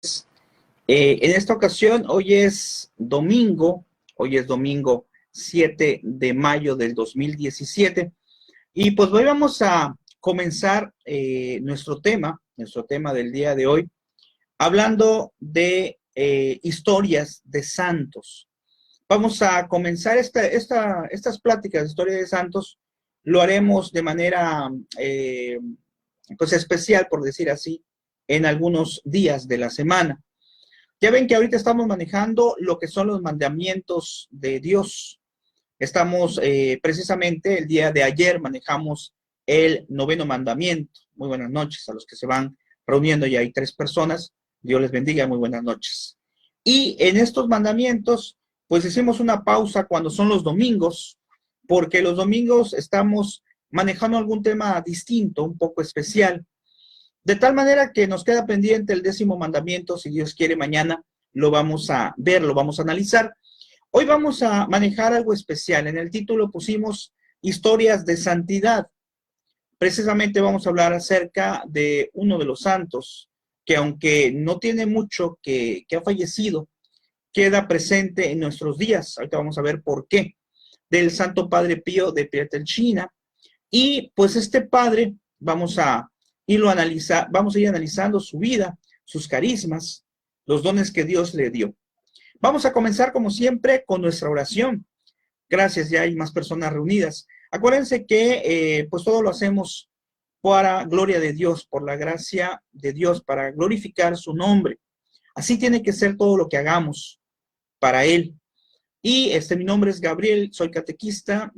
En esta ocasión, hoy es domingo 7 de mayo del 2017, y pues hoy vamos a comenzar nuestro tema del día de hoy, hablando de historias de santos. Vamos a comenzar estas pláticas de historia de santos, lo haremos de manera pues especial, por decir así, en algunos días de la semana. Ya ven que ahorita estamos manejando lo que son los mandamientos de Dios. Estamos precisamente el día de ayer manejamos el 9º mandamiento. Muy buenas noches a los que se van reuniendo, ya hay 3 personas. Dios les bendiga, muy buenas noches. Y en estos mandamientos, pues hicimos una pausa cuando son los domingos, porque los domingos estamos manejando algún tema distinto, un poco especial. De tal manera que nos queda pendiente el 10º mandamiento, si Dios quiere mañana lo vamos a ver, lo vamos a analizar. Hoy vamos a manejar algo especial. En el título pusimos historias de santidad. Precisamente vamos a hablar acerca de uno de los santos, que aunque no tiene mucho que ha fallecido, queda presente en nuestros días. Ahorita vamos a ver por qué. Del Santo Padre Pío de Pietrelcina. Y pues este padre, vamos a ir analizando su vida, sus carismas, los dones que Dios le dio. Vamos a comenzar, como siempre, con nuestra oración. Gracias, ya hay más personas reunidas. Acuérdense que pues todo lo hacemos para gloria de Dios, por la gracia de Dios, para glorificar su nombre. Así tiene que ser todo lo que hagamos para Él. Y mi nombre es Gabriel, soy catequista,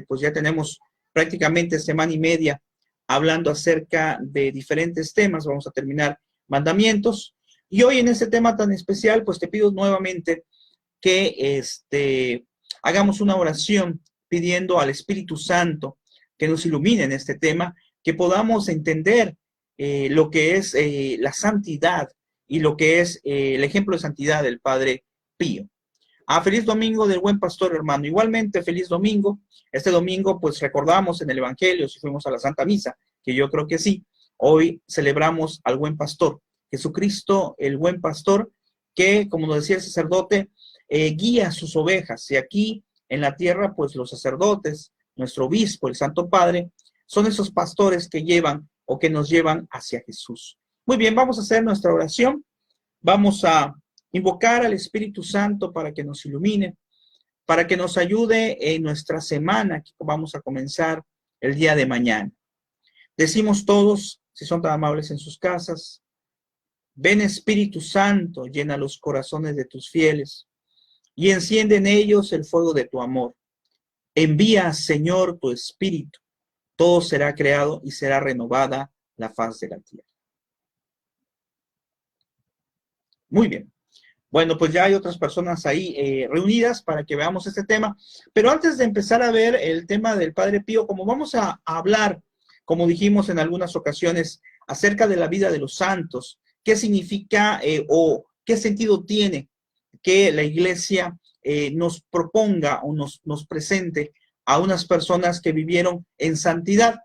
pues ya tenemos prácticamente semana y media hablando acerca de diferentes temas. Vamos a terminar mandamientos. Y hoy en este tema tan especial, pues te pido nuevamente que hagamos una oración pidiendo al Espíritu Santo que nos ilumine en este tema, que podamos entender lo que es la santidad y lo que es el ejemplo de santidad del Padre Pío. Feliz domingo del Buen Pastor, hermano. Igualmente, feliz domingo. Este domingo, pues recordamos en el Evangelio, si fuimos a la Santa Misa, que yo creo que sí, hoy celebramos al Buen Pastor, Jesucristo, el Buen Pastor, que, como nos decía el sacerdote, guía sus ovejas. Y aquí en la tierra, pues los sacerdotes, nuestro obispo, el Santo Padre, son esos pastores que llevan o que nos llevan hacia Jesús. Muy bien, vamos a hacer nuestra oración. Vamos a invocar al Espíritu Santo para que nos ilumine, para que nos ayude en nuestra semana que vamos a comenzar el día de mañana. Decimos todos, si son tan amables en sus casas: ven Espíritu Santo, llena los corazones de tus fieles y enciende en ellos el fuego de tu amor. Envía, Señor, tu Espíritu, todo será creado y será renovada la faz de la tierra. Muy bien. Bueno, pues ya hay otras personas ahí reunidas para que veamos este tema. Pero antes de empezar a ver el tema del Padre Pío, como vamos a hablar, como dijimos en algunas ocasiones, acerca de la vida de los santos, qué significa o qué sentido tiene que la Iglesia nos proponga o nos presente a unas personas que vivieron en santidad.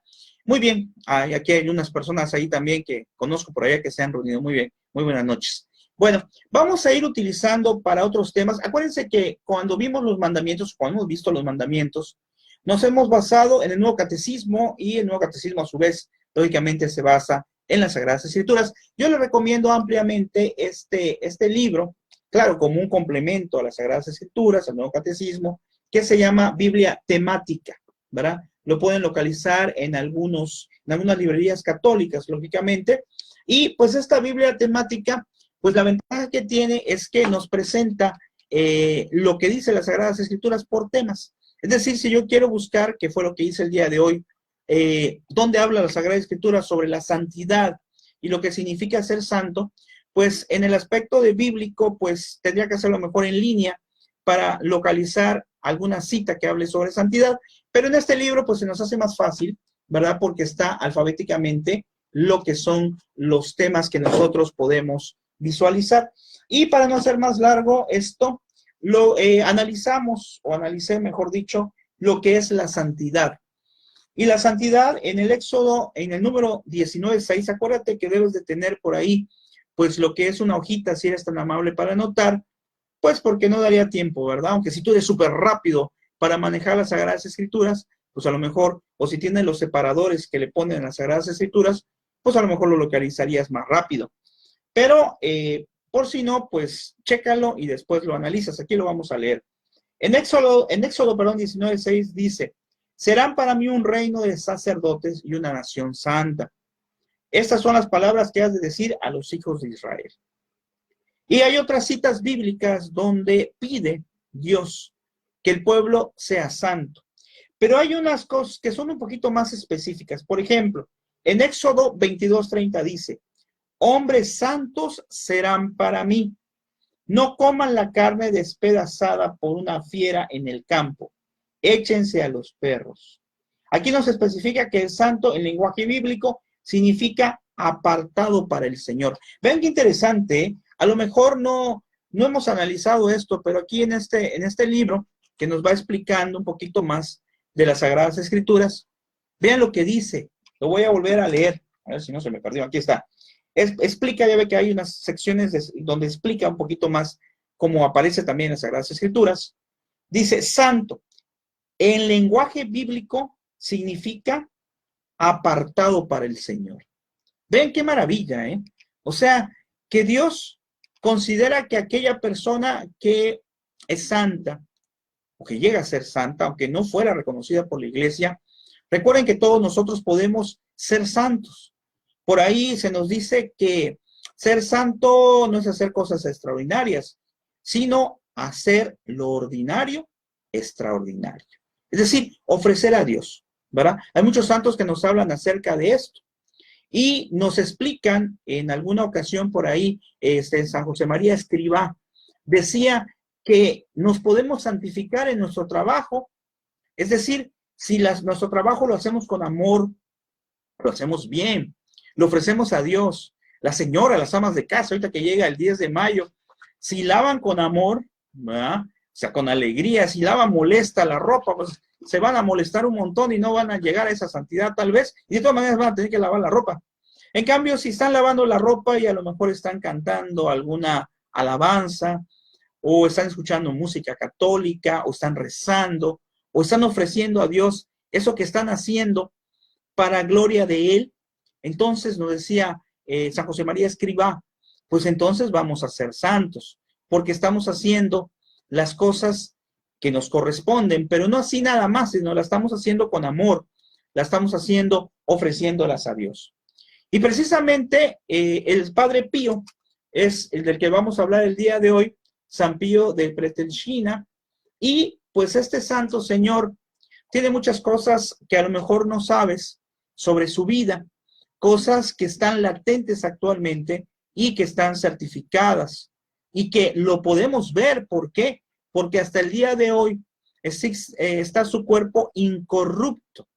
Muy bien, aquí hay unas personas ahí también que conozco por allá que se han reunido. Muy bien, muy buenas noches. Bueno, vamos a ir utilizando para otros temas. Acuérdense que cuando vimos los mandamientos, cuando hemos visto los mandamientos, nos hemos basado en el Nuevo Catecismo, y el Nuevo Catecismo a su vez, lógicamente, se basa en las Sagradas Escrituras. Yo les recomiendo ampliamente este libro, claro, como un complemento a las Sagradas Escrituras, al Nuevo Catecismo, que se llama Biblia Temática, ¿verdad? Lo pueden localizar en algunas librerías católicas, lógicamente. Y pues esta Biblia Temática, pues la ventaja que tiene es que nos presenta lo que dice las Sagradas Escrituras por temas. Es decir, si yo quiero buscar, que fue lo que hice el día de hoy, dónde habla la Sagrada Escritura sobre la santidad y lo que significa ser santo, pues en el aspecto de bíblico, pues tendría que hacerlo mejor en línea para localizar alguna cita que hable sobre santidad. Pero en este libro, pues se nos hace más fácil, ¿verdad? Porque está alfabéticamente lo que son los temas que nosotros podemos visualizar. Y para no hacer más largo esto, lo analizamos, o analicé, mejor dicho, lo que es la santidad. Y la santidad en el Éxodo, en el número 19:6, acuérdate que debes de tener por ahí pues lo que es una hojita, si eres tan amable para anotar, pues porque no daría tiempo, ¿verdad? Aunque si tú eres súper rápido para manejar las Sagradas Escrituras, pues a lo mejor, o si tienes los separadores que le ponen en las Sagradas Escrituras, pues a lo mejor lo localizarías más rápido. Pero por si no, pues chécalo y después lo analizas. Aquí lo vamos a leer. En Éxodo 19:6 dice, serán para mí un reino de sacerdotes y una nación santa. Estas son las palabras que has de decir a los hijos de Israel. Y hay otras citas bíblicas donde pide Dios que el pueblo sea santo. Pero hay unas cosas que son un poquito más específicas. Por ejemplo, en Éxodo 22:30 dice, hombres santos serán para mí. No coman la carne despedazada por una fiera en el campo. Échense a los perros. Aquí nos especifica que el santo en lenguaje bíblico significa apartado para el Señor. Vean qué interesante, ¿eh? A lo mejor no hemos analizado esto, pero aquí en este libro que nos va explicando un poquito más de las Sagradas Escrituras, vean lo que dice. Lo voy a volver a leer. A ver si no se me perdió. Aquí está. Explica, ya ve que hay unas secciones donde explica un poquito más cómo aparece también en las Sagradas Escrituras. Dice, santo, en lenguaje bíblico significa apartado para el Señor. Ven qué maravilla, ¿eh? O sea, que Dios considera que aquella persona que es santa, o que llega a ser santa, aunque no fuera reconocida por la iglesia, recuerden que todos nosotros podemos ser santos. Por ahí se nos dice que ser santo no es hacer cosas extraordinarias, sino hacer lo ordinario extraordinario. Es decir, ofrecer a Dios, ¿verdad? Hay muchos santos que nos hablan acerca de esto y nos explican en alguna ocasión por ahí, San José María Escrivá decía que nos podemos santificar en nuestro trabajo, es decir, si nuestro trabajo lo hacemos con amor, lo hacemos bien, lo ofrecemos a Dios. La señora, las amas de casa, ahorita que llega el 10 de mayo, si lavan con amor, ¿verdad? O sea, con alegría, si lavan molesta la ropa, pues se van a molestar un montón y no van a llegar a esa santidad tal vez, y de todas maneras van a tener que lavar la ropa. En cambio, si están lavando la ropa y a lo mejor están cantando alguna alabanza, o están escuchando música católica, o están rezando, o están ofreciendo a Dios eso que están haciendo para gloria de Él, entonces nos decía San José María Escrivá, pues entonces vamos a ser santos, porque estamos haciendo las cosas que nos corresponden, pero no así nada más, sino la estamos haciendo con amor, la estamos haciendo ofreciéndolas a Dios. Y precisamente el Padre Pío es el del que vamos a hablar el día de hoy, San Pío de Pietrelcina, y pues este santo señor tiene muchas cosas que a lo mejor no sabes sobre su vida, cosas que están latentes actualmente y que están certificadas y que lo podemos ver. ¿Por qué? Porque hasta el día de hoy está su cuerpo incorrupto.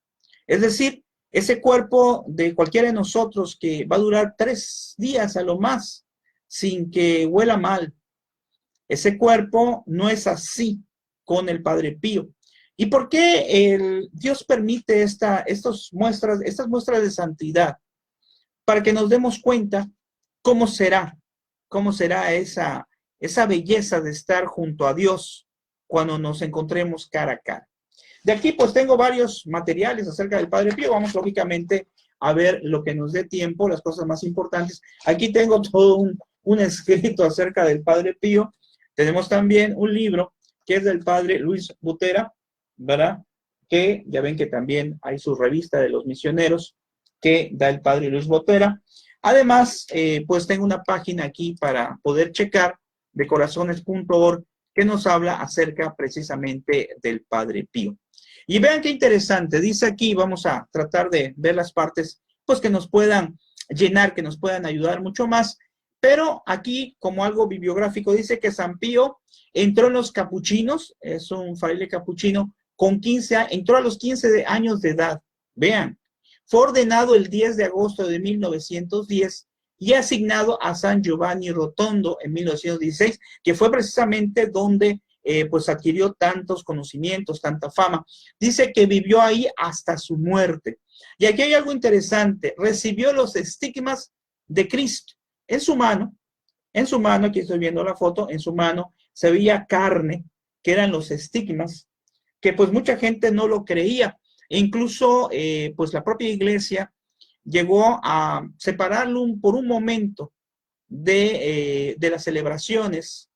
Es decir, ese cuerpo de cualquiera de nosotros que va a durar 3 días a lo más sin que huela mal. Ese cuerpo no es así con el Padre Pío. ¿Y por qué Dios permite estas muestras de santidad? Para que nos demos cuenta cómo será esa belleza de estar junto a Dios cuando nos encontremos cara a cara. De aquí pues tengo varios materiales acerca del Padre Pío. Vamos lógicamente a ver lo que nos dé tiempo, las cosas más importantes. Aquí tengo todo un escrito acerca del Padre Pío. Tenemos también un libro que es del Padre Luis Botera, ¿verdad? Que ya ven que también hay su revista de los misioneros que da el Padre Luis Botera. Además, pues tengo una página aquí para poder checar de corazones.org que nos habla acerca precisamente del Padre Pío. Y vean qué interesante, dice aquí, vamos a tratar de ver las partes pues que nos puedan llenar, que nos puedan ayudar mucho más, pero aquí como algo bibliográfico dice que San Pío entró en los capuchinos, es un fraile capuchino, entró a los 15 años de edad, vean, fue ordenado el 10 de agosto de 1910 y asignado a San Giovanni Rotondo en 1916, que fue precisamente donde pues adquirió tantos conocimientos, tanta fama. Dice que vivió ahí hasta su muerte. Y aquí hay algo interesante, recibió los estigmas de Cristo. en su mano, aquí estoy viendo la foto, en su mano se veía carne, que eran los estigmas, que pues mucha gente no lo creía. E incluso, pues la propia iglesia llegó a separarlo por un momento de las celebraciones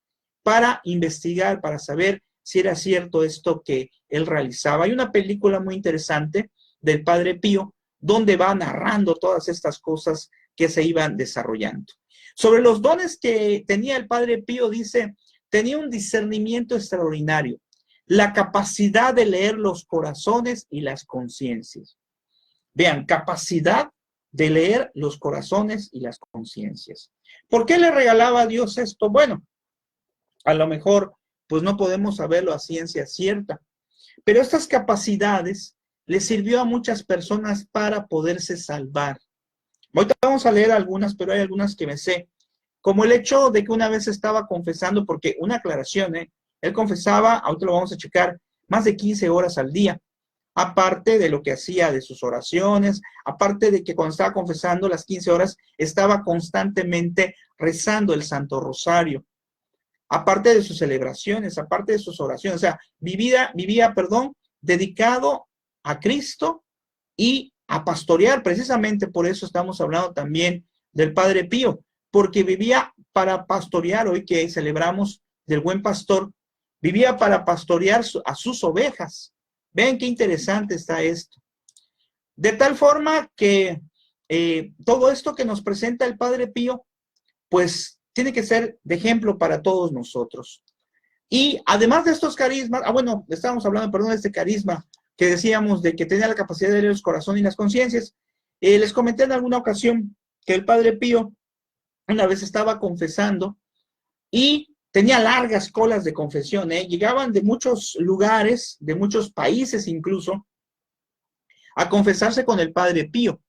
para investigar, para saber si era cierto esto que él realizaba. Hay una película muy interesante del Padre Pío, donde va narrando todas estas cosas que se iban desarrollando. Sobre los dones que tenía el Padre Pío, dice, tenía un discernimiento extraordinario, la capacidad de leer los corazones y las conciencias. Vean, capacidad de leer los corazones y las conciencias. ¿Por qué le regalaba a Dios esto? Bueno, a lo mejor, pues no podemos saberlo a ciencia cierta, pero estas capacidades le sirvió a muchas personas para poderse salvar. Ahorita vamos a leer algunas, pero hay algunas que me sé. Como el hecho de que una vez estaba confesando, porque una aclaración, él confesaba, ahorita lo vamos a checar, más de 15 horas al día, aparte de lo que hacía de sus oraciones, aparte de que cuando estaba confesando las 15 horas, estaba constantemente rezando el Santo Rosario, aparte de sus celebraciones, aparte de sus oraciones, o sea, vivía, dedicado a Cristo y a pastorear. Precisamente por eso estamos hablando también del Padre Pío, porque vivía para pastorear. Hoy que celebramos del Buen Pastor, vivía para pastorear a sus ovejas. Ven qué interesante está esto. De tal forma que todo esto que nos presenta el Padre Pío, pues tiene que ser de ejemplo para todos nosotros. Y además de estos carismas, bueno, estábamos hablando, perdón, de este carisma que decíamos de que tenía la capacidad de leer los corazones y las conciencias. Les comenté en alguna ocasión que el Padre Pío una vez estaba confesando y tenía largas colas de confesión, llegaban de muchos lugares, de muchos países incluso, a confesarse con el Padre Pío,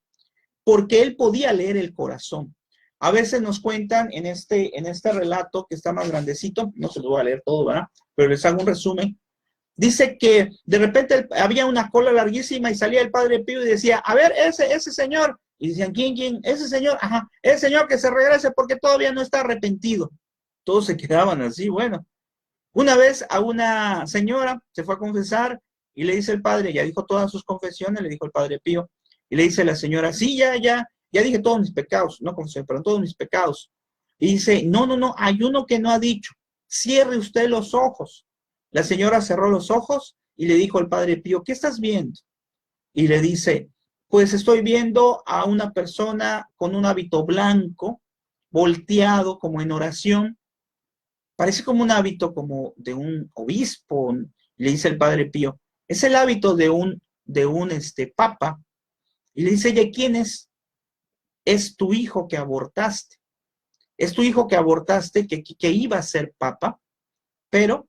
porque él podía leer el corazón. A veces nos cuentan en este relato que está más grandecito, no se lo voy a leer todo, ¿verdad? Pero les hago un resumen. Dice que de repente había una cola larguísima y salía el Padre Pío y decía, a ver, ese señor. Y decían, ¿quién? Ese señor, ajá, ese señor que se regrese porque todavía no está arrepentido. Todos se quedaban así, bueno. Una vez a una señora se fue a confesar y le dice el padre, ya dijo todas sus confesiones, le dijo el Padre Pío, y le dice la señora, sí, ya dije todos mis pecados, no confesé, pero todos mis pecados. Y dice, no, hay uno que no ha dicho, cierre usted los ojos. La señora cerró los ojos y le dijo al Padre Pío, ¿qué estás viendo? Y le dice, pues estoy viendo a una persona con un hábito blanco, volteado como en oración, parece como un hábito como de un obispo, le dice el Padre Pío, es el hábito de un papa, y le dice, ¿y quién es? Es tu hijo que abortaste, es tu hijo que abortaste, que iba a ser papa, pero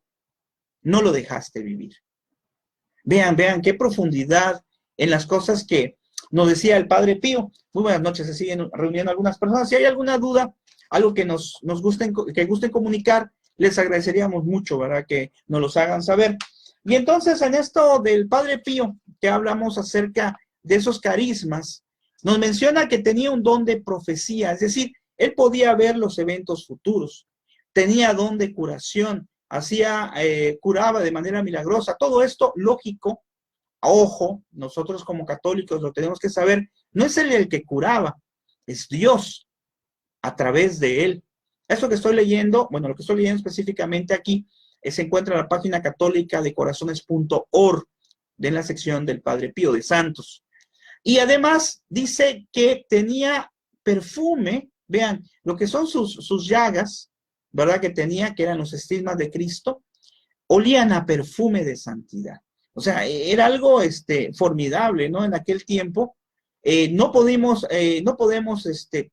no lo dejaste vivir. Vean qué profundidad en las cosas que nos decía el Padre Pío. Muy buenas noches, se siguen reuniendo algunas personas. Si hay alguna duda, algo que nos gusten comunicar, les agradeceríamos mucho, ¿verdad? Que nos los hagan saber. Y entonces en esto del Padre Pío, que hablamos acerca de esos carismas, nos menciona que tenía un don de profecía, es decir, él podía ver los eventos futuros, tenía don de curación, curaba de manera milagrosa. Todo esto lógico, ojo, nosotros como católicos lo tenemos que saber, no es él el que curaba, es Dios a través de él. Esto que estoy leyendo, bueno, lo que estoy leyendo específicamente aquí, se encuentra en la página católica de corazones.org, en la sección del Padre Pío de Santos. Y además dice que tenía perfume, vean, lo que son sus llagas, ¿verdad? Que tenía, que eran los estigmas de Cristo, olían a perfume de santidad. O sea, era algo formidable, ¿no? En aquel tiempo no podemos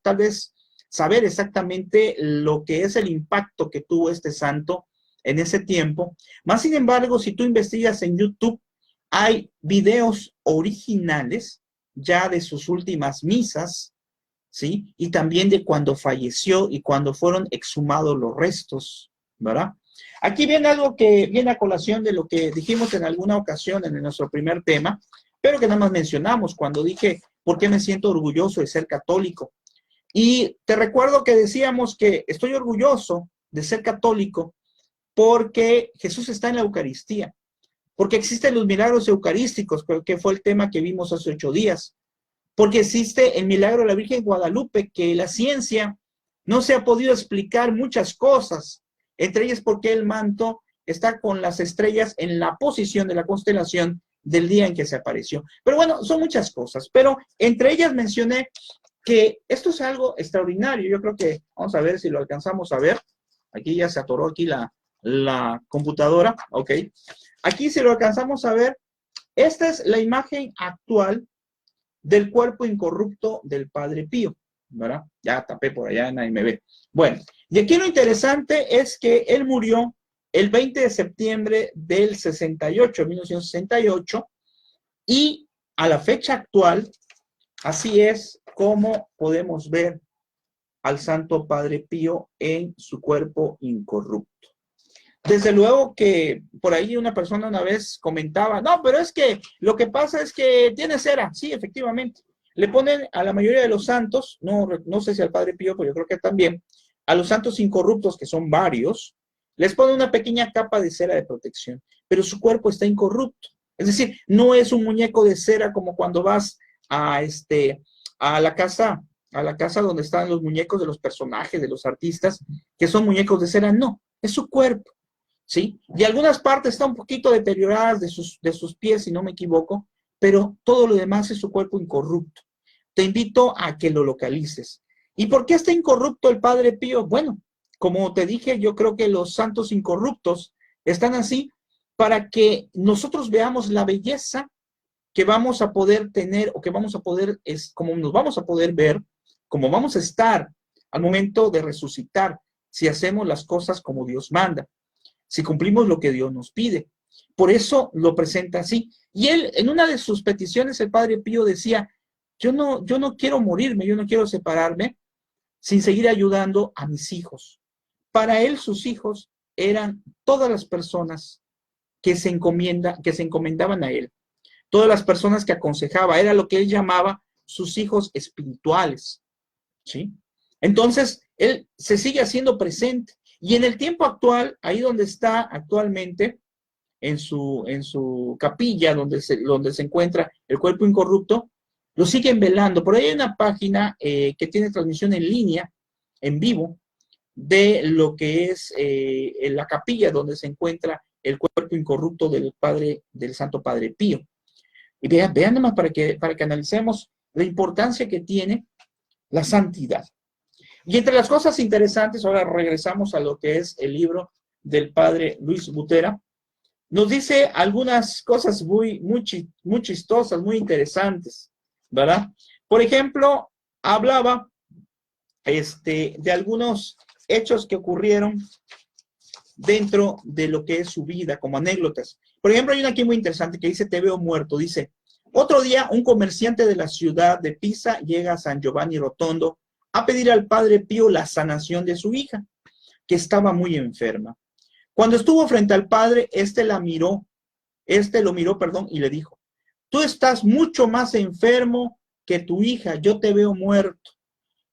tal vez saber exactamente lo que es el impacto que tuvo este santo en ese tiempo. Más sin embargo, si tú investigas en YouTube, hay videos originales ya de sus últimas misas, ¿sí? Y también de cuando falleció y cuando fueron exhumados los restos, ¿verdad? Aquí viene algo que viene a colación de lo que dijimos en alguna ocasión en nuestro primer tema, pero que nada más mencionamos cuando dije, ¿por qué me siento orgulloso de ser católico? Y te recuerdo que decíamos que estoy orgulloso de ser católico porque Jesús está en la Eucaristía, porque existen los milagros eucarísticos, que fue el tema que vimos hace 8 días, porque existe el milagro de la Virgen de Guadalupe, que la ciencia no se ha podido explicar muchas cosas, entre ellas porque el manto está con las estrellas en la posición de la constelación del día en que se apareció. Pero bueno, son muchas cosas, pero entre ellas mencioné que esto es algo extraordinario. Yo creo que vamos a ver si lo alcanzamos a ver. Aquí ya se atoró aquí la computadora, ok. Aquí si lo alcanzamos a ver, esta es la imagen actual del cuerpo incorrupto del Padre Pío, ¿verdad? Ya tapé por allá, nadie me ve. Bueno, y aquí lo interesante es que él murió el 20 de septiembre del 68, 1968, y a la fecha actual, así es como podemos ver al Santo Padre Pío en su cuerpo incorrupto. Desde luego que por ahí una persona una vez comentaba, no, pero es que lo que pasa es que tiene cera. Sí, efectivamente. Le ponen a la mayoría de los santos, no sé si al Padre Pío, pero yo creo que también, a los santos incorruptos, que son varios, les ponen una pequeña capa de cera de protección, pero su cuerpo está incorrupto. Es decir, no es un muñeco de cera como cuando vas a la casa donde están los muñecos de los personajes, de los artistas, que son muñecos de cera. No, es su cuerpo. ¿Sí? Y algunas partes están un poquito deterioradas de sus pies, si no me equivoco, pero todo lo demás es su cuerpo incorrupto. Te invito a que lo localices. ¿Y por qué está incorrupto el Padre Pío? Bueno, como te dije, yo creo que los santos incorruptos están así para que nosotros veamos la belleza que vamos a poder tener, o que vamos a poder, como nos vamos a poder ver, como vamos a estar al momento de resucitar, si hacemos las cosas como Dios manda, si cumplimos lo que Dios nos pide. Por eso lo presenta así. Y él, en una de sus peticiones, el Padre Pío decía, yo no quiero morirme, yo no quiero separarme sin seguir ayudando a mis hijos. Para él, sus hijos eran todas las personas que se encomendaban a él, todas las personas que aconsejaba, era lo que él llamaba sus hijos espirituales, ¿sí? Entonces, él se sigue haciendo presente. Y en el tiempo actual, ahí donde está actualmente, en su capilla, donde se encuentra el cuerpo incorrupto, lo siguen velando. Por ahí hay una página que tiene transmisión en línea, en vivo, de lo que es en la capilla donde se encuentra el cuerpo incorrupto del Santo Padre Pío. Y vean nomás para que analicemos la importancia que tiene la santidad. Y entre las cosas interesantes, ahora regresamos a lo que es el libro del padre Luis Butera, nos dice algunas cosas muy chistosas, muy interesantes, ¿verdad? Por ejemplo, hablaba de algunos hechos que ocurrieron dentro de lo que es su vida, como anécdotas. Por ejemplo, hay una aquí muy interesante que dice, te veo muerto. Dice, otro día un comerciante de la ciudad de Pisa llega a San Giovanni Rotondo a pedir al Padre Pío la sanación de su hija, que estaba muy enferma. Cuando estuvo frente al padre, lo miró, y le dijo, tú estás mucho más enfermo que tu hija, yo te veo muerto.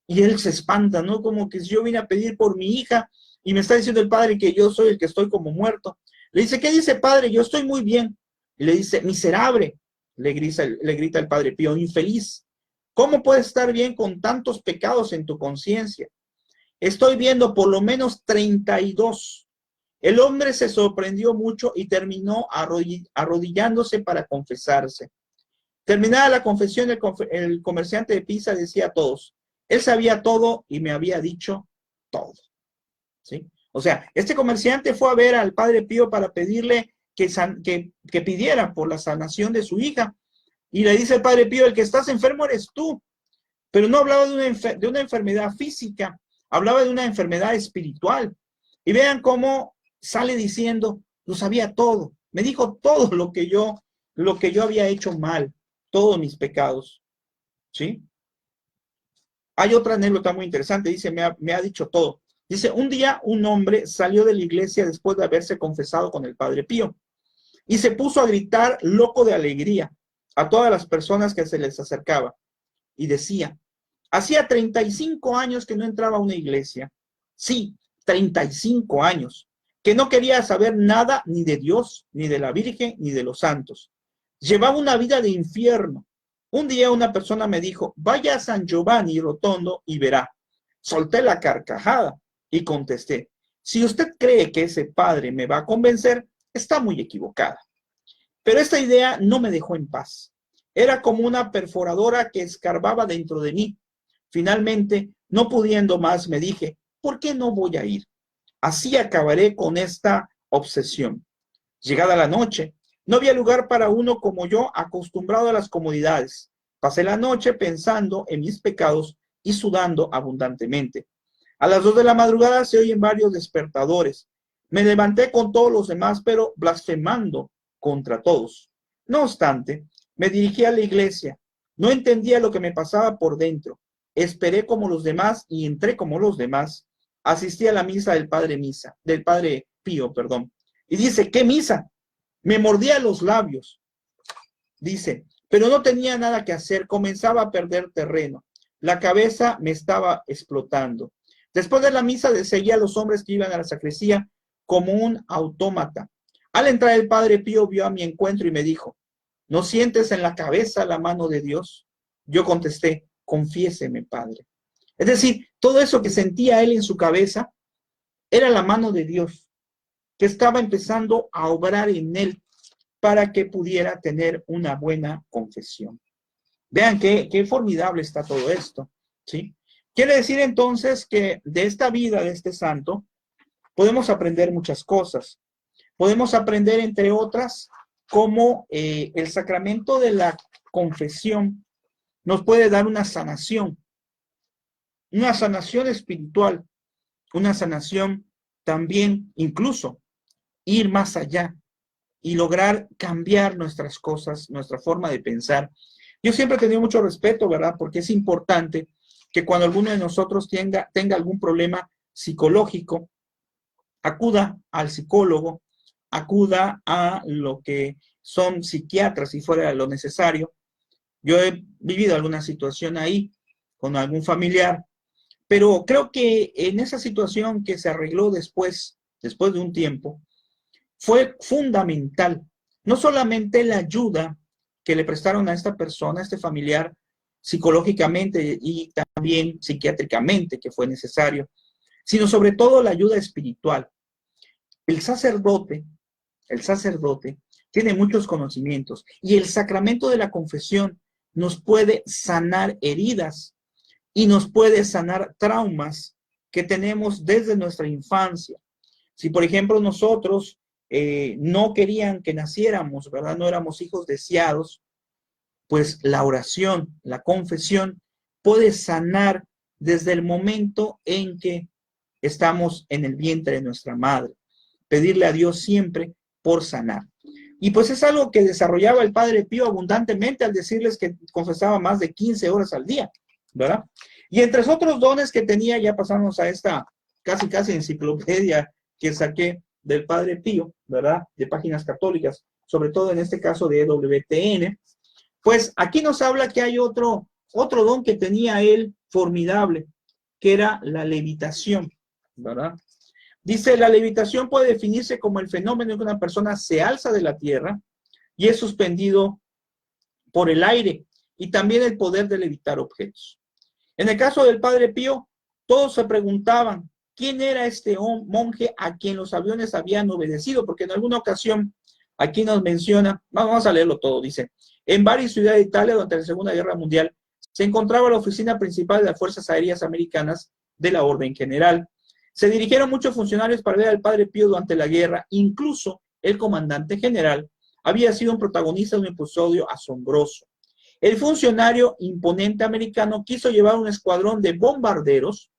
Y él se espanta, ¿no? Como que si yo vine a pedir por mi hija y me está diciendo el padre que yo soy el que estoy como muerto. Le dice, ¿qué dice, padre? Yo estoy muy bien. Y le dice, miserable, le grita el Padre Pío, infeliz. ¿Cómo puedes estar bien con tantos pecados en tu conciencia? Estoy viendo por lo menos 32. El hombre se sorprendió mucho y terminó arrodillándose para confesarse. Terminada la confesión, el comerciante de Pisa decía a todos, él sabía todo y me había dicho todo. ¿Sí? O sea, este comerciante fue a ver al Padre Pío para pedirle que pidiera por la sanación de su hija. Y le dice el Padre Pío, el que estás enfermo eres tú. Pero no hablaba de una enfermedad física, hablaba de una enfermedad espiritual. Y vean cómo sale diciendo, lo sabía todo, me dijo todo lo que yo había hecho mal, todos mis pecados. ¿Sí? Hay otra anécdota muy interesante, dice, me ha dicho todo. Dice, un día un hombre salió de la iglesia después de haberse confesado con el Padre Pío y se puso a gritar loco de alegría a todas las personas que se les acercaba y decía, Hacía 35 años que no entraba a una iglesia. Sí, 35 años. Que no quería saber nada ni de Dios, ni de la Virgen, ni de los santos. Llevaba una vida de infierno. Un día una persona me dijo, vaya a San Giovanni Rotondo y verá. Solté la carcajada y contesté, si usted cree que ese padre me va a convencer, está muy equivocada. Pero esta idea no me dejó en paz. Era como una perforadora que escarbaba dentro de mí. Finalmente, no pudiendo más, me dije, ¿por qué no voy a ir? Así acabaré con esta obsesión. Llegada la noche, no había lugar para uno como yo, acostumbrado a las comodidades. Pasé la noche pensando en mis pecados y sudando abundantemente. A las 2 de la madrugada se oyen varios despertadores. Me levanté con todos los demás, pero blasfemando contra todos. No obstante, me dirigí a la iglesia. No entendía lo que me pasaba por dentro. Esperé como los demás y entré como los demás. Asistí a la misa del Padre Pío, perdón. Y dice, ¿qué misa? Me mordía los labios. Dice, pero no tenía nada que hacer. Comenzaba a perder terreno. La cabeza me estaba explotando. Después de la misa seguía a los hombres que iban a la sacristía como un autómata. Al entrar el Padre Pío vio a mi encuentro y me dijo, ¿no sientes en la cabeza la mano de Dios? Yo contesté, confiéseme, Padre. Es decir, todo eso que sentía él en su cabeza era la mano de Dios, que estaba empezando a obrar en él para que pudiera tener una buena confesión. Vean qué formidable está todo esto, ¿sí? Quiere decir entonces que de esta vida de este santo podemos aprender muchas cosas. Podemos aprender, entre otras, cómo el sacramento de la confesión nos puede dar una sanación espiritual, una sanación también, incluso, ir más allá y lograr cambiar nuestras cosas, nuestra forma de pensar. Yo siempre he tenido mucho respeto, ¿verdad? Porque es importante que cuando alguno de nosotros tenga algún problema psicológico, acuda al psicólogo, acuda a lo que son psiquiatras si fuera lo necesario. Yo he vivido alguna situación ahí con algún familiar, pero creo que en esa situación que se arregló después de un tiempo, fue fundamental, no solamente la ayuda que le prestaron a esta persona, a este familiar, psicológicamente y también psiquiátricamente, que fue necesario, sino sobre todo la ayuda espiritual. El sacerdote tiene muchos conocimientos y el sacramento de la confesión nos puede sanar heridas y nos puede sanar traumas que tenemos desde nuestra infancia. Si, por ejemplo, nosotros no querían que naciéramos, ¿verdad? No éramos hijos deseados, pues la oración, la confesión puede sanar desde el momento en que estamos en el vientre de nuestra madre. Pedirle a Dios siempre por sanar. Y pues es algo que desarrollaba el Padre Pío abundantemente al decirles que confesaba más de 15 horas al día, ¿verdad? Y entre otros dones que tenía, ya pasamos a esta casi enciclopedia que saqué del Padre Pío, ¿verdad? De páginas católicas, sobre todo en este caso de EWTN, pues aquí nos habla que hay otro don que tenía él formidable, que era la levitación, ¿verdad? Dice, la levitación puede definirse como el fenómeno en que una persona se alza de la tierra y es suspendido por el aire y también el poder de levitar objetos. En el caso del Padre Pío, todos se preguntaban quién era este monje a quien los aviones habían obedecido, porque en alguna ocasión aquí nos menciona, vamos a leerlo todo, dice, en varias ciudades de Italia durante la Segunda Guerra Mundial se encontraba la oficina principal de las Fuerzas Aéreas Americanas de la Orden General. Se dirigieron muchos funcionarios para ver al Padre Pío durante la guerra, incluso el comandante general había sido un protagonista de un episodio asombroso. El funcionario imponente americano quiso llevar un escuadrón de bombarderos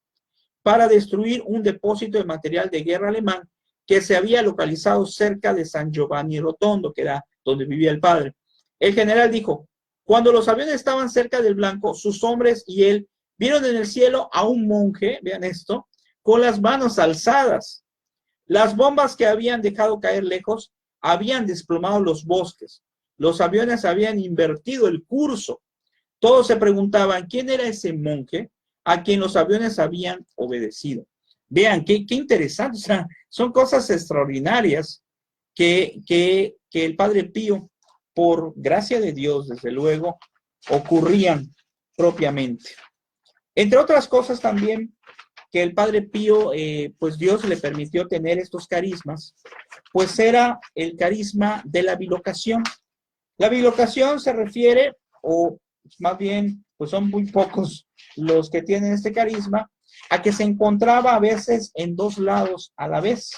para destruir un depósito de material de guerra alemán que se había localizado cerca de San Giovanni Rotondo, que era donde vivía el padre. El general dijo, cuando los aviones estaban cerca del blanco, sus hombres y él vieron en el cielo a un monje, vean esto, con las manos alzadas. Las bombas que habían dejado caer lejos habían desplomado los bosques. Los aviones habían invertido el curso. Todos se preguntaban quién era ese monje a quien los aviones habían obedecido. Vean, qué interesante, o sea, son cosas extraordinarias que el Padre Pío, por gracia de Dios, desde luego, ocurrían propiamente. Entre otras cosas también, que el Padre Pío, pues Dios le permitió tener estos carismas, pues era el carisma de la bilocación. La bilocación se refiere, o más bien, pues son muy pocos los que tienen este carisma, a que se encontraba a veces en dos lados a la vez.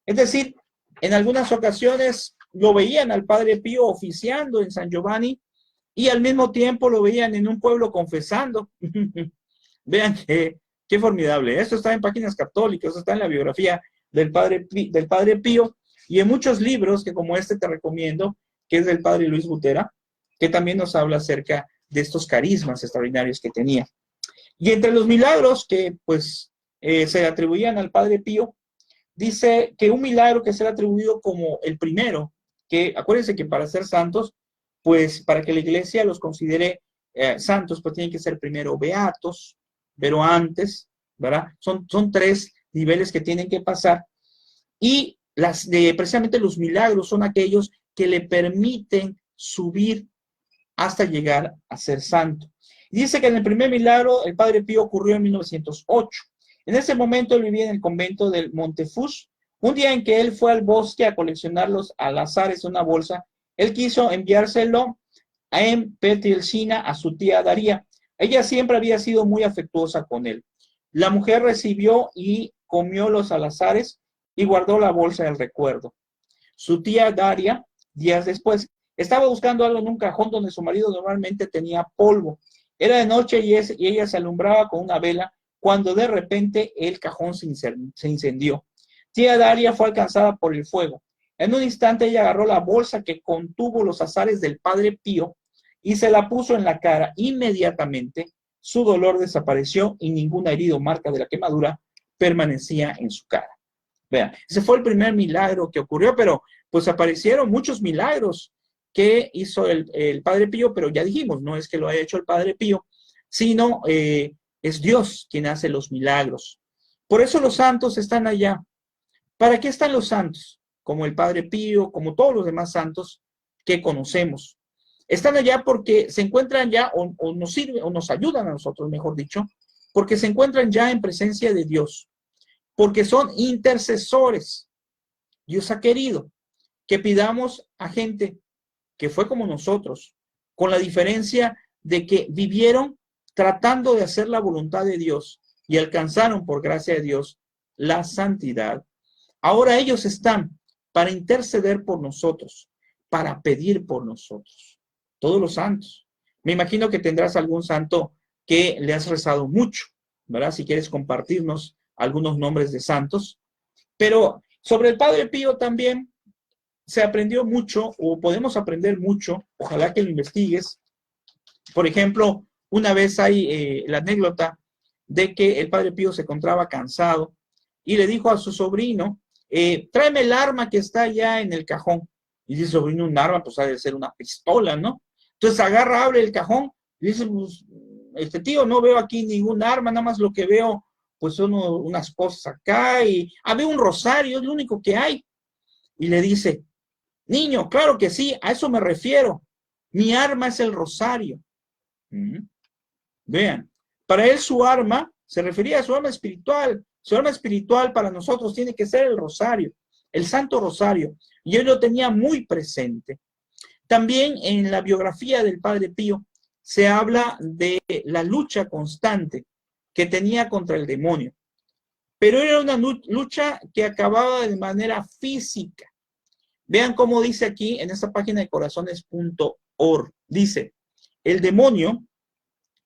Es decir, en algunas ocasiones lo veían al Padre Pío oficiando en San Giovanni y al mismo tiempo lo veían en un pueblo confesando. Vean qué formidable. Esto está en páginas católicas, esto está en la biografía del Padre Pío y en muchos libros que como este te recomiendo, que es del Padre Luis Butera, que también nos habla acerca de estos carismas extraordinarios que tenía. Y entre los milagros que pues se le atribuían al Padre Pío, dice que un milagro que se le ha atribuido como el primero, que acuérdense que para ser santos, pues para que la iglesia los considere santos, pues tienen que ser primero beatos, pero antes, ¿verdad? Son tres niveles que tienen que pasar. Y precisamente los milagros son aquellos que le permiten subir hasta llegar a ser santo. Dice que en el primer milagro el Padre Pío ocurrió en 1908. En ese momento él vivía en el convento del Montefus. Un día en que él fue al bosque a coleccionar los alazares de una bolsa, él quiso enviárselo en Petrielcina a su tía Daría. Ella siempre había sido muy afectuosa con él. La mujer recibió y comió los alazares y guardó la bolsa del recuerdo. Su tía Daria, días después, estaba buscando algo en un cajón donde su marido normalmente tenía polvo. Era de noche y ella se alumbraba con una vela cuando de repente el cajón se incendió. Tía Daria fue alcanzada por el fuego. En un instante ella agarró la bolsa que contuvo los azares del Padre Pío y se la puso en la cara. Inmediatamente su dolor desapareció y ninguna herida o marca de la quemadura permanecía en su cara. Vean, ese fue el primer milagro que ocurrió, pero pues aparecieron muchos milagros que hizo el Padre Pío, pero ya dijimos, no es que lo haya hecho el Padre Pío, sino es Dios quien hace los milagros. Por eso los santos están allá. ¿Para qué están los santos? Como el Padre Pío, como todos los demás santos que conocemos. Están allá porque se encuentran ya, o nos sirven, o nos ayudan a nosotros, mejor dicho, porque se encuentran ya en presencia de Dios, porque son intercesores. Dios ha querido que pidamos a gente que fue como nosotros, con la diferencia de que vivieron tratando de hacer la voluntad de Dios y alcanzaron por gracia de Dios la santidad. Ahora ellos están para interceder por nosotros, para pedir por nosotros. Todos los santos. Me imagino que tendrás algún santo que le has rezado mucho, ¿verdad? Si quieres compartirnos algunos nombres de santos. Pero sobre el Padre Pío también se aprendió mucho, o podemos aprender mucho, ojalá que lo investigues. Por ejemplo, una vez hay la anécdota de que el Padre Pío se encontraba cansado y le dijo a su sobrino, tráeme el arma que está allá en el cajón. Y dice, sobrino, un arma, pues ha de ser una pistola, ¿no? Entonces agarra, abre el cajón y dice, pues, tío, no veo aquí ningún arma, nada más lo que veo, pues son unas cosas acá y, veo un rosario, es lo único que hay. Y le dice, niño, claro que sí, a eso me refiero. Mi arma es el rosario. Vean, para él su arma se refería a su arma espiritual. Su arma espiritual para nosotros tiene que ser el rosario, el Santo Rosario. Y él lo tenía muy presente. También en la biografía del Padre Pío se habla de la lucha constante que tenía contra el demonio. Pero era una lucha que acababa de manera física. Vean cómo dice aquí en esta página de corazones.org. Dice, el demonio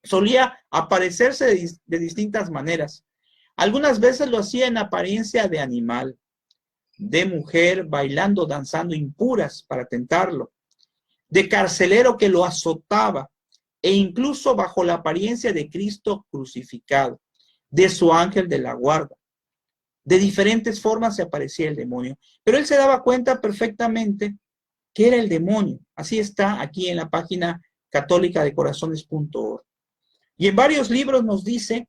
solía aparecerse de distintas maneras. Algunas veces lo hacía en apariencia de animal, de mujer bailando, danzando impuras para tentarlo, de carcelero que lo azotaba, e incluso bajo la apariencia de Cristo crucificado, de su ángel de la guarda. De diferentes formas se aparecía el demonio, pero él se daba cuenta perfectamente que era el demonio. Así está aquí en la página católicadecorazones.org. Y en varios libros nos dice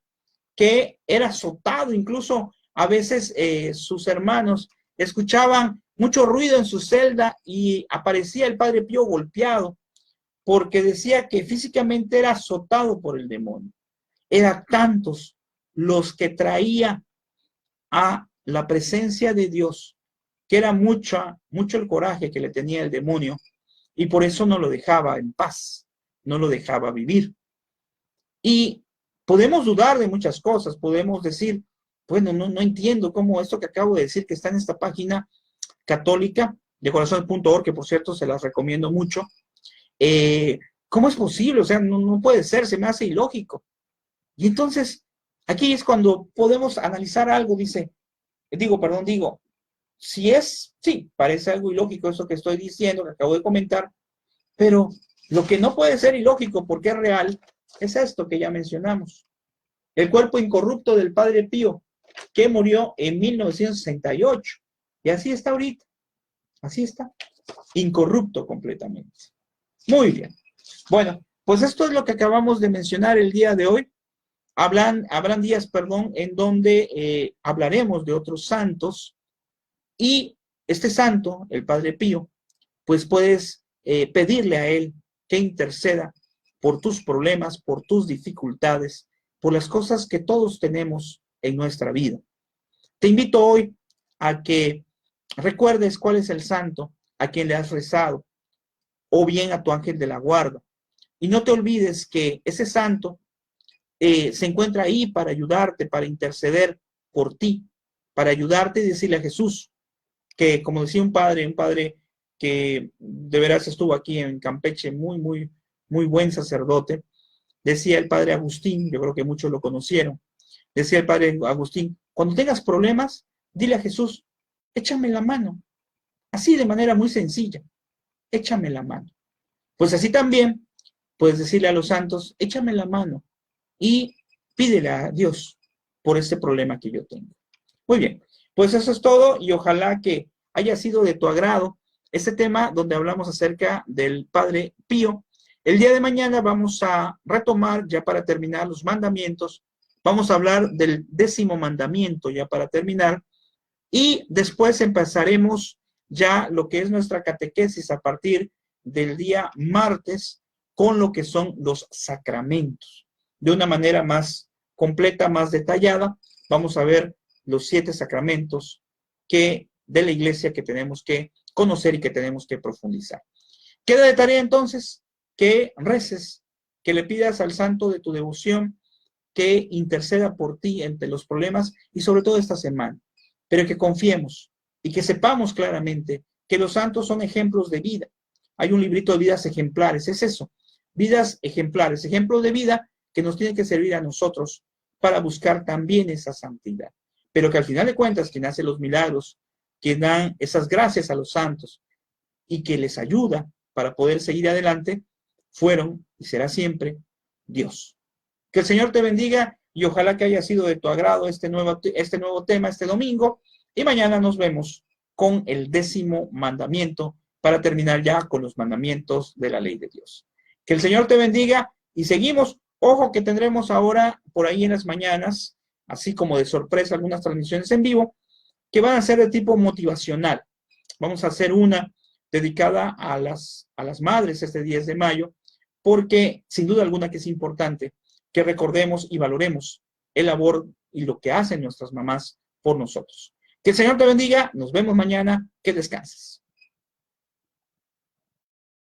que era azotado, incluso a veces sus hermanos escuchaban mucho ruido en su celda y aparecía el Padre Pío golpeado, porque decía que físicamente era azotado por el demonio. Eran tantos los que traía a la presencia de Dios, que era mucho el coraje que le tenía el demonio, y por eso no lo dejaba en paz, no lo dejaba vivir. Y podemos dudar de muchas cosas, podemos decir, bueno, no entiendo cómo esto que acabo de decir que está en esta página católica de corazón.org, que por cierto se las recomiendo mucho, ¿cómo es posible? O sea, no puede ser, se me hace ilógico. Y entonces, aquí es cuando podemos analizar algo, digo, sí, parece algo ilógico eso que estoy diciendo, que acabo de comentar, pero lo que no puede ser ilógico porque es real, es esto que ya mencionamos. El cuerpo incorrupto del Padre Pío, que murió en 1968. Y así está ahorita. Así está. Incorrupto completamente. Muy bien. Bueno, pues esto es lo que acabamos de mencionar el día de hoy. Habrán días, en donde hablaremos de otros santos. Y este santo, el Padre Pío, pues puedes pedirle a él que interceda por tus problemas, por tus dificultades, por las cosas que todos tenemos en nuestra vida. Te invito hoy a que recuerdes cuál es el santo a quien le has rezado, o bien a tu ángel de la guarda. Y no te olvides que ese santo se encuentra ahí para ayudarte, para interceder por ti, para ayudarte y decirle a Jesús que, como decía un padre que de veras estuvo aquí en Campeche, muy buen sacerdote, decía el padre Agustín, yo creo que muchos lo conocieron, decía el padre Agustín, cuando tengas problemas, dile a Jesús, échame la mano, así de manera muy sencilla, échame la mano. Pues así también puedes decirle a los santos, échame la mano y pídele a Dios por este problema que yo tengo. Muy bien, pues eso es todo y ojalá que haya sido de tu agrado este tema donde hablamos acerca del Padre Pío. El día de mañana vamos a retomar, ya para terminar, los mandamientos. Vamos a hablar del 10º mandamiento, ya para terminar. Y después empezaremos ya lo que es nuestra catequesis a partir del día martes con lo que son los sacramentos. De una manera más completa, más detallada, vamos a ver los 7 sacramentos de la iglesia que tenemos que conocer y que tenemos que profundizar. Queda de tarea entonces que reces, que le pidas al santo de tu devoción que interceda por ti entre los problemas y sobre todo esta semana, pero que confiemos y que sepamos claramente que los santos son ejemplos de vida. Hay un librito de vidas ejemplares, es eso, vidas ejemplares, ejemplos de vida que nos tienen que servir a nosotros para buscar también esa santidad. Pero que al final de cuentas, quien hace los milagros, quien dan esas gracias a los santos y que les ayuda para poder seguir adelante, fueron y será siempre Dios. Que el Señor te bendiga y ojalá que haya sido de tu agrado este nuevo tema este domingo. Y mañana nos vemos con el 10º mandamiento para terminar ya con los mandamientos de la ley de Dios. Que el Señor te bendiga y seguimos. Ojo que tendremos ahora por ahí en las mañanas, así como de sorpresa, algunas transmisiones en vivo que van a ser de tipo motivacional. Vamos a hacer una dedicada a las madres este 10 de mayo, porque sin duda alguna que es importante que recordemos y valoremos el labor y lo que hacen nuestras mamás por nosotros. Que el Señor te bendiga, nos vemos mañana, que descanses.